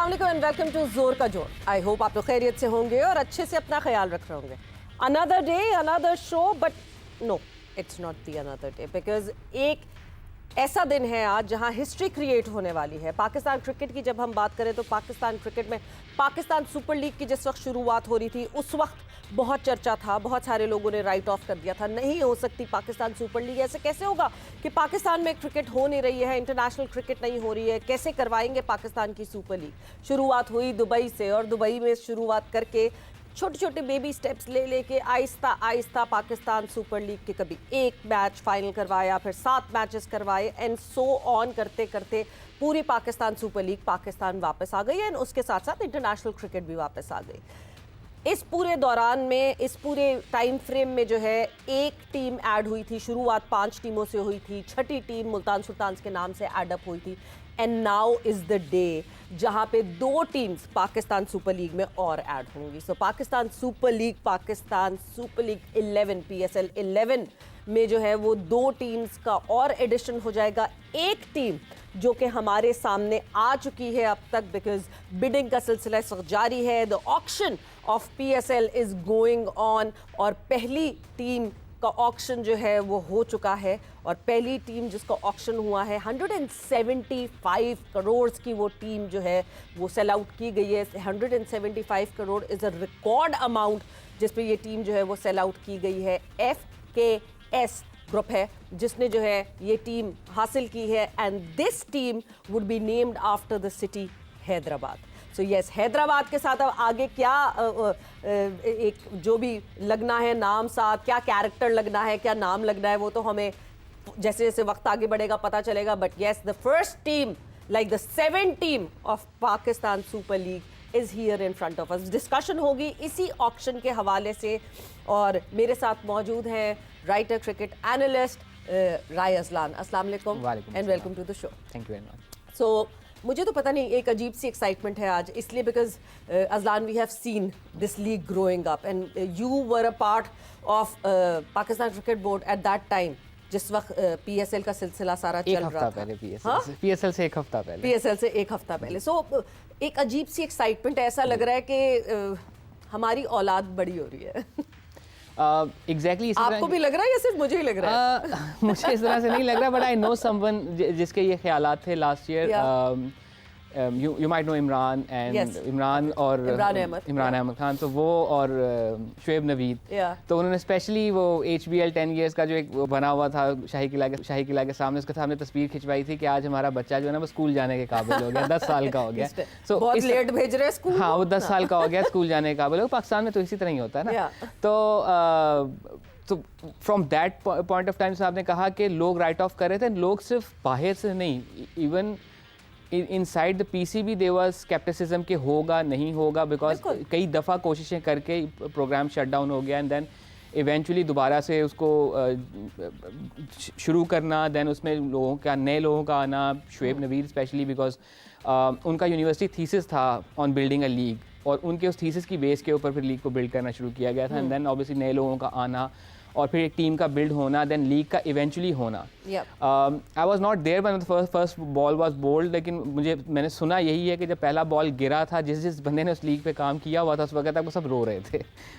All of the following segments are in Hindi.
अस्सलाम वालेकुम एंड वेलकम टू जोर का जोर। आई होप आप लोग खैरियत से होंगे और अच्छे से अपना ख्याल रख रहे होंगे। Another day another show, but no it's not the another day, because एक ऐसा दिन है आज जहां हिस्ट्री क्रिएट होने वाली है। पाकिस्तान क्रिकेट की जब हम बात करें तो पाकिस्तान क्रिकेट में पाकिस्तान सुपर लीग की जिस वक्त शुरुआत हो रही थी उस वक्त बहुत चर्चा था, बहुत सारे लोगों ने राइट ऑफ कर दिया था, नहीं हो सकती पाकिस्तान सुपर लीग, ऐसे कैसे होगा कि पाकिस्तान में क्रिकेट हो नहीं रही है, इंटरनेशनल क्रिकेट नहीं हो रही है, कैसे करवाएंगे पाकिस्तान की सुपर लीग। शुरुआत हुई दुबई से और दुबई में शुरुआत करके छोटे छोटे बेबी स्टेप्स ले लेके आहिस्ता आहिस्ता पाकिस्तान सुपर लीग के कभी एक मैच फाइनल करवाया, फिर 7 मैचेस करवाए एंड सो ऑन करते करते पूरी पाकिस्तान सुपर लीग पाकिस्तान वापस आ गई एंड उसके साथ साथ इंटरनेशनल क्रिकेट भी वापस आ गई। इस पूरे दौरान में, इस पूरे टाइम फ्रेम में जो है एक टीम ऐड हुई थी। शुरुआत 5 टीमों से हुई थी, छठी टीम मुल्तान सुल्तान्स के नाम से ऐड अप हुई थी and now is the day जहां पे 2 टीम्स पाकिस्तान सुपर लीग में और ऐड होंगी। सो पाकिस्तान सुपर लीग 11 PSL 11 में जो है वो 2 टीम्स का और एडिशन हो जाएगा। एक टीम जो कि हमारे सामने आ चुकी है अब तक, बिकॉज बिडिंग का सिलसिला इस वक्त जारी है। The auction of PSL is going on और पहली टीम का ऑक्शन जो है वो हो चुका है और पहली टीम जिसका ऑक्शन हुआ है 175 करोड़ की वो टीम जो है वो सेल आउट की गई है। 175 crore is a record amount जिस पे ये टीम जो है वो सेल आउट की गई है। FKS ग्रुप है जिसने जो है ये टीम हासिल की है and this team would be named after the city Hyderabad. So yes, Hyderabad के साथ अब आगे क्या एक जो भी लगना है नाम साथ, क्या कैरेक्टर लगना है, क्या नाम लगना है, वो तो हमें जैसे जैसे वक्त आगे बढ़ेगा पता चलेगा। But yes, the first team like the 7 team of Pakistan super league is here in front of us. Discussion होगी इसी ऑक्शन के हवाले से और मेरे साथ मौजूद हैं writer, cricket analyst Rai Azlan. अस्सलाम वालेकुम and welcome to the show. Thank you very much. So मुझे तो पता नहीं, एक अजीब सी एक्साइटमेंट है आज, इसलिए because Ajlan we have seen this league growing up and you were a part of Pakistan cricket board at that time जिस वक्त PSL का सिलसिला सारा चल रहा था। PSL से एक हफ्ता पहले PSL से एक हफ्ता पहले। सो एक अजीब सी एक्साइटमेंट, ऐसा लग रहा है कि हमारी औलाद बड़ी हो रही है। एग्जैक्टली आपको भी लग रहा है या सिर्फ मुझे ही लग रहा है? मुझे इस तरह से नहीं लग रहा, बट आई नो समवन जिसके ये ख्यालात थे last year. You might know Imran and Imran और इमरान अहमद खान, तो वो और शुएब नवीद, तो उन्होंने स्पेशली वो HBL 10 years का जो एक बना हुआ था शाही किला के सामने, उसके सामने तस्वीर खिंचवाई थी कि आज हमारा बच्चा जो है ना वो स्कूल जाने के काबिल हो गया, 10 साल का हो गया। So, बहुत लेट भेज रहे हैं स्कूल। हाँ, वो 10 साल का हो गया, स्कूल जाने के काबिल हो। पाकिस्तान में तो इसी तरह ही होता है ना। तो from that point of time आपने कहा कि लोग राइट ऑफ कर रहे थे, लोग सिर्फ बाहर से नहीं, even inside the PCB there was scepticism कि होगा नहीं होगा, बिकॉज कई दफ़ा कोशिशें करके प्रोग्राम शट डाउन हो गया एंड देन इवेंचुअली दोबारा से उसको शुरू करना, देन उसमें नए लोगों का आना, शुएब नवीद स्पेशली बिकॉज उनका यूनिवर्सिटी थीसिस था ऑन बिल्डिंग अ लीग और उनके उस थीसिस की बेस के ऊपर फिर लीग को बिल्ड करना शुरू किया गया था एंड देन ऑब्वियसली नए लोगों का आना और फिर एक टीम का बिल्ड होना, देन लीग का इवेंचुअली होना। I was not there when the first ball was bowled, लेकिन मैंने सुना यही है कि जब पहला बॉल गिरा था, जिस बंदे ने उस लीग पे काम किया हुआ था उस वक्त तक वो सब रो रहे थे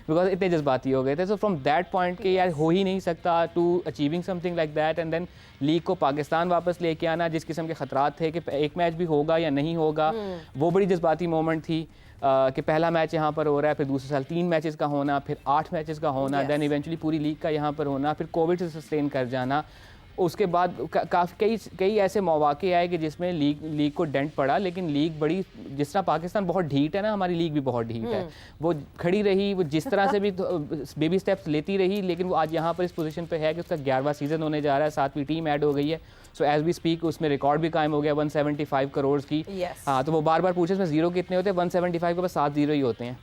बिकॉज इतने जज्बाती हो गए थे। सो फ्रॉम दैट पॉइंट कि यार हो ही नहीं सकता to achieving something like that and then league को पाकिस्तान वापस लेके आना, जिस किस्म के खतरात थे कि एक मैच भी होगा या नहीं होगा, वो बड़ी जज्बाती मोमेंट थी कि पहला मैच यहाँ पर हो रहा है, फिर दूसरे साल 3 मैचेस का होना, फिर 8 मैचेस का होना, देन इवेंचुअली पूरी लीग का यहाँ पर होना, फिर कोविड से सस्टेन कर जाना। उसके बाद काफ़ी कई ऐसे मौके आए कि जिसमें लीग को डेंट पड़ा, लेकिन लीग बड़ी, जिस तरह पाकिस्तान बहुत ढीठ है ना, हमारी लीग भी बहुत ढीठ है, वो खड़ी रही, वो जिस तरह से भी बेबी स्टेप्स लेती रही, लेकिन वो आज यहाँ पर इस पोजीशन पे है कि उसका 11वां सीज़न होने जा रहा है, 7वीं टीम ऐड हो गई है। सो एज वी स्पीक उसमें रिकॉर्ड भी कायम हो गया 175 करोड़ की। हाँ, तो वो बार बार पूछे इसमें जीरो कितने होते हैं, 175 के पास 7 जीरो ही होते हैं।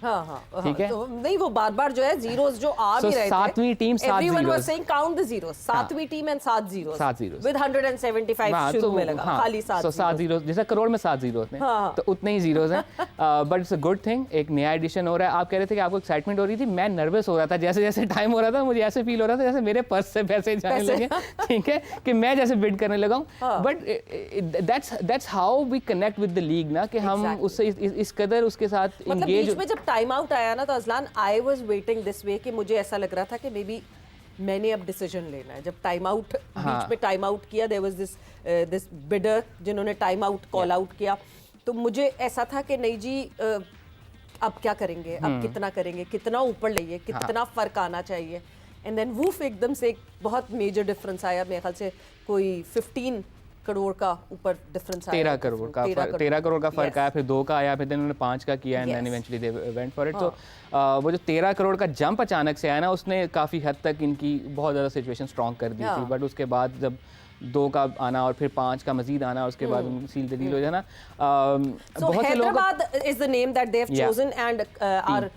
ठीक है, तो नहीं वो बार बार जो है जीरोस जो आ भी रहे थे। 7वीं team 7 zero, everyone was saying count the zeros, 7वीं टीम एंड 7 जीरोस विद 175 शुरू में लगा, खाली 7 जीरोस, जैसे करोड़ में 7 जीरो होते हैं, तो उतने ही जीरोस हैं। But it's a good thing, एक नया एडिशन हो रहा है। आप कह रहे थे कि आपको एक्साइटमेंट हो रही थी, मैं नर्वस हो रहा था, जैसे जैसे टाइम हो रहा था मुझे ऐसे फील हो रहा था जैसे मेरे पर्स से पैसे जाने लगे। ठीक है, कि मैं जैसे बिड करने लगा हूँ, but that's how we connect with the league ना, कि हम उससे इस कदर उसके साथ मतलब engage- बीच में जब टाइम आउट आया ना, तो Azlan I was waiting this way कि मुझे ऐसा लग रहा था कि मे बी मैंने अब डिसीजन लेना है। जब टाइम आउट बीच में टाइम आउट किया, देयर वाज दिस बिडर जिन्होंने टाइम आउट कॉल आउट किया, तो मुझे ऐसा था कि नहीं जी अब क्या करेंगे, अब कितना करेंगे, कितना ऊपर लाइए, कितना फर्क आना चाहिए। एंड देन वूफ एकदम से एक बहुत मेजर डिफरेंस आया, मेरे ख्याल से कोई 15 करोड़ का ऊपर डिफरेंस आया, 13 करोड़ का 13 करोड़ का फर्क आया, फिर 2 का आया, फिर then उन्होंने 5 का किया, and then eventually they went for it. तो वो जो 13 करोड़ का जंप अचानक से आया ना, उसने काफ़ी हद तक इनकी बहुत ज़्यादा सिचुएशन स्ट्रॉन्ग कर दी थी। बट उसके बाद जब 2 का आना और फिर 5 का मजीद आना, उसके बाद सील द डील हो जाना, बहुत से लोगों Hyderabad is the name that they have chosen, and our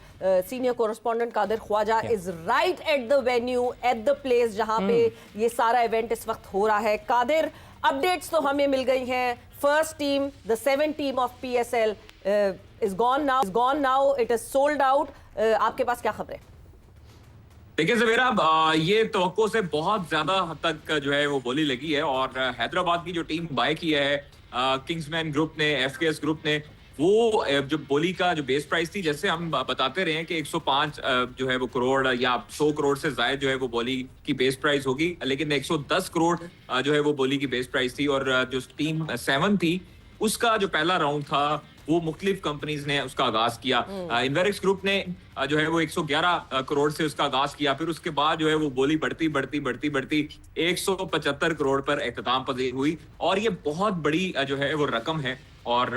senior correspondent Kadir Khwaja is right at the venue, at the place जहाँ पे ये सारा इवेंट इस वक्त हो रहा है। कादिर, अपडेट्स तो हमें मिल गई हैं। First team, the 7 team of PSL is gone now, it is sold out. आपके पास क्या खबर है? देखिए ज़वेरा, ये तवक्को से बहुत ज्यादा हद तक जो है वो बोली लगी है, और हैदराबाद की जो टीम बाय की है किंग्समैन ग्रुप ने, FKS ग्रुप ने, वो जो बोली का जो बेस प्राइस थी, जैसे हम बताते रहे हैं कि 105 जो है वो करोड़ या 100 करोड़ से ज्यादा जो है वो बोली की बेस प्राइस होगी, लेकिन 110 करोड़ जो है वो बोली की बेस प्राइस थी। और जो टीम 7 थी, उसका जो पहला राउंड था वो मुख्तलिफ कंपनीज ने उसका आगाज किया। इन्वेरिक्स ग्रुप ने जो है वो 111 करोड़ से उसका आगाज किया, फिर उसके बाद जो है वो बोली बढ़ती 175 करोड़ पर एख्तिताम पजीर हुई, और ये बहुत बड़ी जो है वो रकम है। और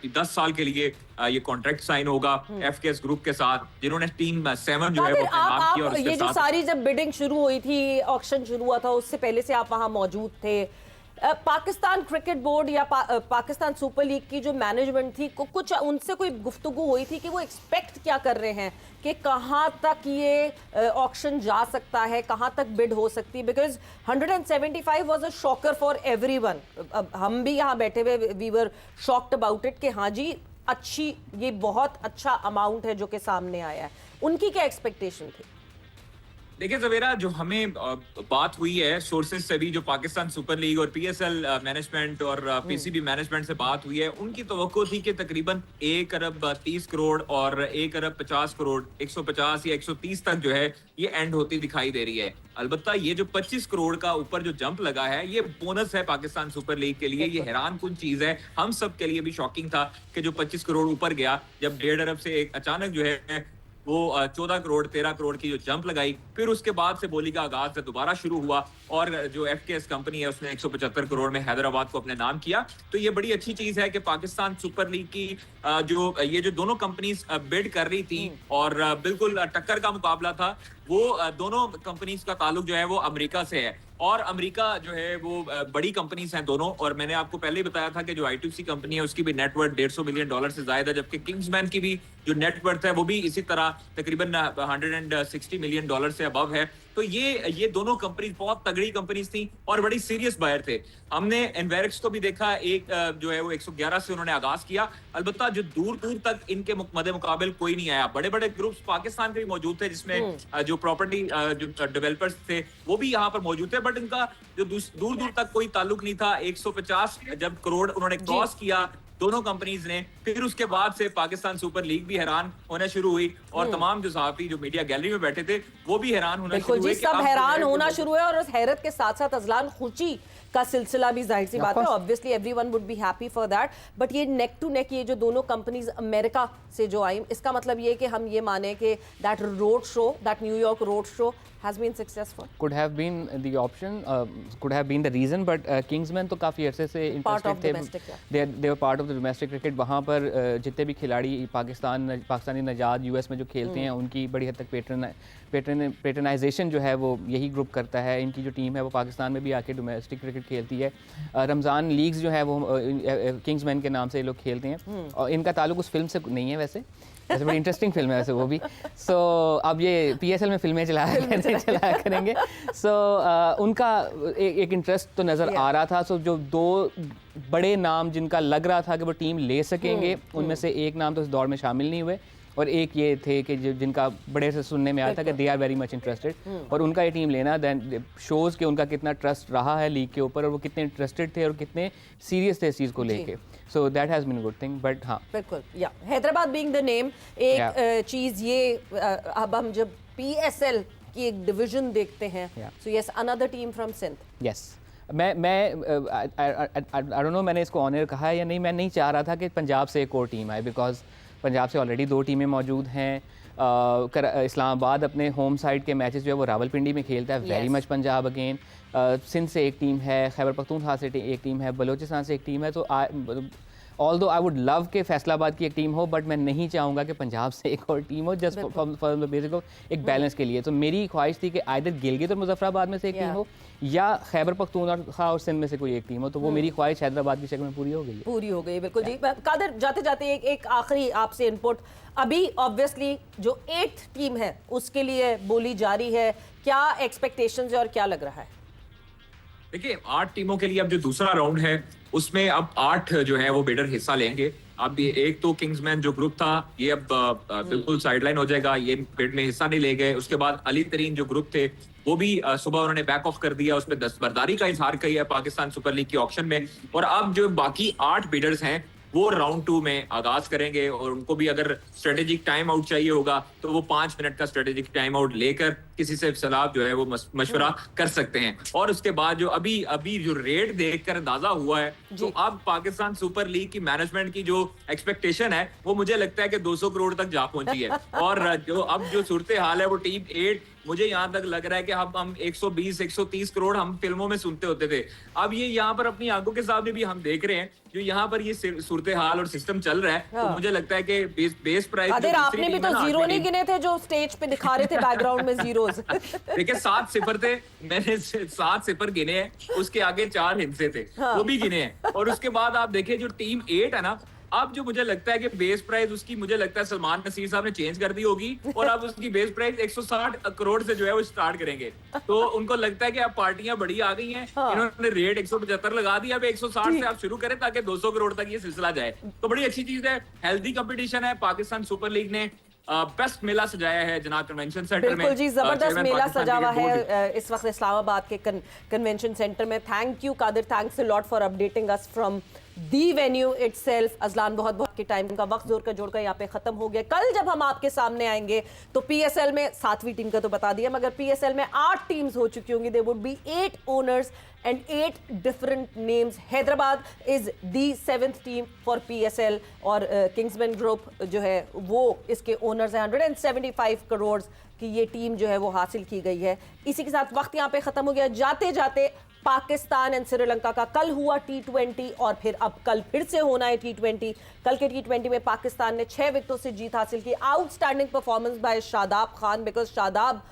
10 साल के लिए ये कॉन्ट्रैक्ट साइन होगा FKS ग्रुप के साथ, जिन्होंने टीम 7 जो है वो नाम किया। और ये जो सारी जब बिडिंग शुरू हुई थी, ऑक्शन शुरू हुआ था, उससे पहले से आप वहां मौजूद थे। पाकिस्तान क्रिकेट बोर्ड या पाकिस्तान सुपर लीग की जो मैनेजमेंट थी, कुछ उनसे कोई गुफ्तगू हुई थी कि वो एक्सपेक्ट क्या कर रहे हैं कि कहां तक ये ऑक्शन जा सकता है, कहां तक बिड हो सकती है? Because 175 was a shocker for everyone. हम भी यहाँ बैठे हुए we were shocked about it कि हाँ जी अच्छी, ये बहुत अच्छा अमाउंट है जो कि सामने आया है। उनकी क्या एक्सपेक्टेशन थी? देखिए ज़वेरा, जो हमें बात हुई है सोर्सेज से भी, जो पाकिस्तान सुपर लीग और PSL मैनेजमेंट और PCB मैनेजमेंट से बात हुई है, उनकी तवक्को थी कि तकरीबन 1 अरब 30 करोड़ और 1 अरब 50 करोड़, 150 या 130 तक जो है ये एंड होती दिखाई दे रही है। अलबत्ता ये जो 25 करोड़ का ऊपर जो जंप लगा है, ये बोनस है पाकिस्तान सुपर लीग के लिए। ये हैरान कुन चीज है, हम सब के लिए भी शॉकिंग था कि जो 25 करोड़ ऊपर गया, जब 1.5 अरब से एक अचानक जो है वो 14 करोड़ 13 करोड़ की जो जंप लगाई, फिर उसके बाद से बोली का आगाज से दोबारा शुरू हुआ, और जो FKS कंपनी है उसने 175 करोड़ में हैदराबाद को अपने नाम किया। तो ये बड़ी अच्छी चीज है कि पाकिस्तान सुपर लीग की ये जो दोनों कंपनीज बिड कर रही थी और बिल्कुल टक्कर का मुकाबला था, वो दोनों कंपनीज का ताल्लुक जो है वो अमेरिका से है, और अमेरिका जो है वो बड़ी कंपनीज हैं दोनों। और मैंने आपको पहले ही बताया था कि जो I2C कंपनी है उसकी भी नेटवर्थ $150 मिलियन से ज्यादा है, जबकि किंग्समैन की भी जो नेटवर्थ है वो भी इसी तरह तकरीबन $160 मिलियन से अबव है। तो ये दोनों कंपनीज बहुत तगड़ी कंपनीज थी और बड़ी सीरियस बायर थे। हमने इन्वेरिक्स को भी देखा, एक जो है वो 111 से उन्होंने आगाज किया। अलबत्ता जो दूर दूर तक इनके मदे मुकाबिल कोई नहीं आया। बड़े बड़े ग्रुप्स पाकिस्तान के भी मौजूद थे, जिसमें जो प्रॉपर्टी जो डेवलपर्स थे वो भी यहाँ पर मौजूद थे, बट इनका जो दूर दूर तक कोई ताल्लुक नहीं था। 150 जब करोड़ उन्होंने क्रॉस किया दोनों कंपनीज ने, फिर उसके बाद से पाकिस्तान सुपर लीग भी हैरान होना शुरू हुई, और तमाम जो सहाफी जो मीडिया गैलरी में बैठे थे वो भी हैरान होना शुरू हुए। सब हैरान होना शुरू है, और उस हैरत के साथ साथ अजलान खुशी का सिलसिला भी जाहिर सी बात है, obviously everyone would be happy for that. But ये नेक टू नेक ये जो दोनों कंपनीज अमेरिका से जो आई, इसका मतलब ये कि हम ये माने कि that road show, that New York road show has been successful. Could have been the option, could have been the reason, but Kingsmen तो काफ़ी अरसे से interested थे। They were part of the domestic cricket। वहाँ पर जितने भी खिलाड़ी पाकिस्तानी नजाद US में जो खेलते हैं, उनकी बड़ी हद तक पेट्रनाइजेशन जो है वो यही ग्रुप करता है। इनकी जो टीम है वो पाकिस्तान में भी आके डोमेस्टिक क्रिकेट खेलती है। रमज़ान लीग्स जो है वो किंग्समैन के नाम से ये लोग खेलते हैं, और इनका ताल्लुक उस फिल्म से नहीं है वैसे बड़ी इंटरेस्टिंग फिल्म है वैसे वो भी। सो अब ये PSL में फिल्में चलाया करेंगे। सो उनका एक इंटरेस्ट तो नज़र आ रहा था। सो जो 2 बड़े नाम जिनका लग रहा था कि वो टीम ले सकेंगे, उनमें से एक नाम तो इस दौर में शामिल नहीं हुए, और एक ये थे कि जिनका बड़े से सुनने में आया था कि they are very much interested, और उनका ये टीम लेना देन शोज़ कि उनका कितना ट्रस्ट रहा है लीग के ऊपर और वो कितने इंटरेस्टेड थे और कितने सीरियस थे इस चीज़ को लेके. So that has been good thing. But हाँ बिल्कुल, या हैदराबाद बीइंग द नेम, एक चीज़ ये अब हम जब PSL की एक डिवीजन देखते हैं, so yes another team from Sindh. Yes, मैं आई डोंट नो मैंने इसको ऑनर कहा है या नहीं. मैं नहीं चाह रहा था कि पंजाब से एक और टीम आए, बिकॉज पंजाब से ऑलरेडी 2 टीमें मौजूद हैं. इस्लामाबाद अपने होम साइड के मैचेस जो है वो रावलपिंडी में खेलता है, very much Punjab again. Sindh से एक टीम है, खैबर पख्तूनख्वा से एक टीम है, बलोचिस्तान से एक टीम है. तो ऑल्दो आई वुड लव के फैसलाबाद की एक टीम हो, बट मैं नहीं चाहूँगा कि पंजाब से एक और टीम हो, just for the basic of एक बैलेंस के लिए. तो मेरी ख्वाहिश थी कि आइदर गिलगित और मुजफ्फराबाद में से एक टीम हो या खैबर पख्तूनख्वा और सिंध में से कोई एक टीम हो. तो वो मेरी ख्वाहिश हैदराबाद की शक्ल में पूरी हो गई है. पूरी हो गई, बिल्कुल जी. कादर, जाते जाते एक आखिरी आपसे इनपुट. अभी ऑब्वियसली जो 8th टीम है उसके लिए बोली जारी है, क्या एक्सपेक्टेशंस है और क्या लग रहा है? देखिए 8 टीमों के लिए अब जो दूसरा राउंड है उसमें अब 8 जो है वो बिडर हिस्सा लेंगे. अब ये एक तो किंग्समैन जो ग्रुप था ये अब बिल्कुल साइडलाइन हो जाएगा, ये बिड में हिस्सा नहीं ले गए. उसके बाद अली तरीन जो ग्रुप थे वो भी सुबह उन्होंने बैक ऑफ कर दिया, उसमें दस्तबरदारी का इजहार किया है पाकिस्तान सुपर लीग की ऑक्शन में. और अब जो बाकी 8 बिडर्स हैं वो राउंड 2 में आगाज करेंगे और उनको भी अगर स्ट्रेटेजिक टाइम आउट चाहिए होगा तो वो 5 मिनट का स्ट्रेटेजिक टाइम आउट लेकर किसी से सलाह जो है वो मशवरा कर सकते हैं. और उसके बाद जो अभी जो रेट देखकर अंदाजा हुआ है, तो अब पाकिस्तान सुपर लीग की मैनेजमेंट की जो एक्सपेक्टेशन है वो मुझे लगता है कि 200 करोड़ तक जा पहुंची है. और जो अब जो सूरत हाल है वो टीम 8, मुझे यहाँ तक लग रहा है कि हम 120-130 करोड़ हम फिल्मों में सुनते होते थे, अब ये यहाँ पर अपनी आंखों के सामने भी हम देख रहे हैं जो यहाँ पर ये सूरत हाल और सिस्टम चल रहा है. तो मुझे लगता है कि बेस प्राइस आपने भी तो जीरो नहीं गिने थे जो स्टेज पे दिखा रहे थे बैकग्राउंड में जीरोस. देखिए 7 सिफर थे, मैंने 7 सिफर गिने हैं, उसके आगे 4 हिस्से थे वो भी गिने हैं. और उसके बाद आप देखिए जो टीम 8 है ना, अब जो मुझे लगता है कि बेस प्राइस उसकी मुझे लगता है सलमान नसीर साहब ने चेंज कर दी होगी और अब उसकी बेस प्राइस 160 करोड़ से जो है वो स्टार्ट करेंगे. तो उनको लगता है कि अब पार्टियां बड़ी आ गई हैं, इन्होंने रेट 175 लगा दिया, अब 160 से आप शुरू करें ताकि 200 करोड़ तक ये सिलसिला जाए. तो बड़ी अच्छी चीज है, हेल्दी कंपटीशन है. पाकिस्तान सुपर लीग ने बेस्ट मेला सजाया है जनाब कन्वेंशन सेंटर में. बिल्कुल जी, जबरदस्त मेला सजा हुआ है इस वक्त इस्लामाबाद के कन्वेंशन सेंटर में. Thank you Qadir, thanks a lot for updating us from the venue itself. Ajlan, बहुत बहुत के टाइम का वक्त जोड़ कर जोड़कर यहाँ पे खत्म हो गया. कल जब हम आपके सामने आएंगे तो PSL में 7वीं टीम का तो बता दिया, मगर PSL में 8 टीम्स हो चुकी होंगी. There would be 8 owners and 8 different names. Hyderabad is the 7th team for PSL और किंग्समैन ग्रुप जो है वो इसके ओनर्स हैं. 175 करोड़ की ये टीम जो है वो हासिल की गई है. इसी के साथ वक्त यहाँ पे खत्म हो गया. जाते जाते पाकिस्तान एंड श्रीलंका का कल हुआ T20 और फिर अब कल फिर से होना है T20. कल के T20 में पाकिस्तान ने 6 विकेटों से जीत हासिल की. Outstanding performance by Shadab Khan, because Shadab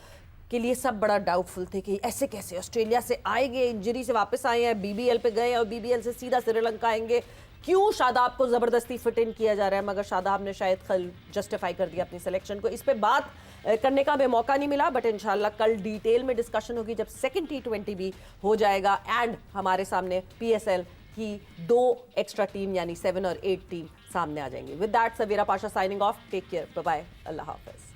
के लिए सब बड़ा डाउटफुल थे कि ऐसे कैसे ऑस्ट्रेलिया से आएंगे, इंजरी से वापस आए हैं, BBL पे गए और BBL से सीधा श्रीलंका आएंगे, क्यों शादाब को ज़बरदस्ती फिट इन किया जा रहा है. मगर शादाब ने शायद कल जस्टिफाई कर दिया अपनी सिलेक्शन को. इस पे बात करने का हमें मौका नहीं मिला, बट इंशाल्लाह कल डिटेल में डिस्कशन होगी जब सेकंड T20 भी हो जाएगा एंड हमारे सामने PSL की 2 एक्स्ट्रा टीम यानी 7 और 8 टीम सामने आ जाएंगी. With that Sawera Pasha signing off. Take care, bye bye, अल्लाह हाफिज.